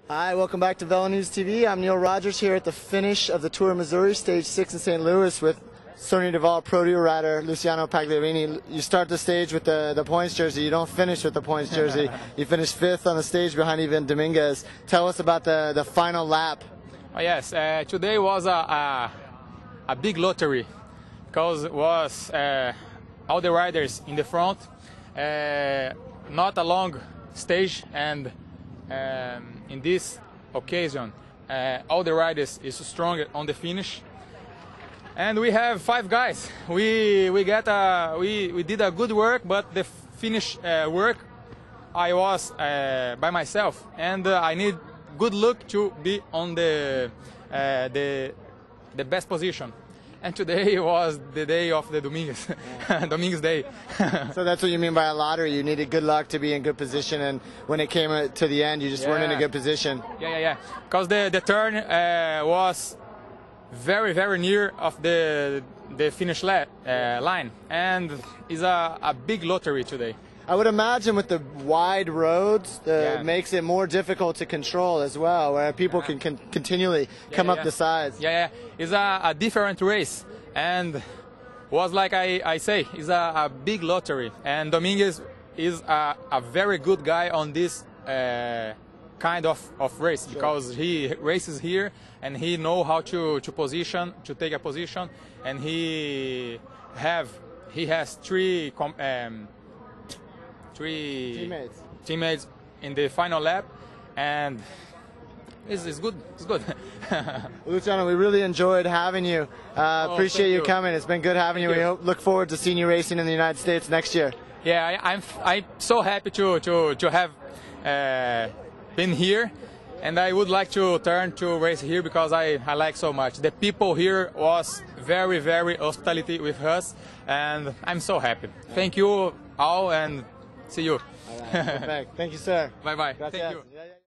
Hi, welcome back to Velo News TV. I'm Neil Rogers here at the finish of the Tour of Missouri, Stage 6 in St. Louis with Sony Deval Pro Tour rider Luciano Pagliarini. You start the stage with the points jersey. You don't finish with the points jersey. You finish 5th on the stage behind Ivan Dominguez. Tell us about the final lap. Oh, yes, today was a big lottery because it was all the riders in the front, not a long stage, and in this occasion all the riders is strong on the finish, and we have 5 guys. We did a good work, but the finish work I was by myself, and I need good luck to be on the best position. And today was the day of the Dominguez, Dominguez day. So that's what you mean by a lottery. You needed good luck to be in good position, and when it came to the end, you just weren't in a good position. Yeah. Because the turn was very, very near of the finish line, and it's a big lottery today. I would imagine with the wide roads, it makes it more difficult to control as well, where people can continually come up the sides. Yeah. It's a different race, and was like I say, it's a big lottery. And Dominguez is a very good guy on this kind of race, because he races here and he know how to take a position, and he has three teammates in the final lap, and it's good. It's good. Luciano, we really enjoyed having you. Appreciate you coming. It's been good having you. We look forward to seeing you racing in the United States next year. Yeah, I'm so happy to have been here, and I would like to turn to race here because I like so much. The people here was very, very hospitality with us, and I'm so happy. Thank you all, and see you. All right, perfect. Thank you, sir. Bye-bye. Thank you.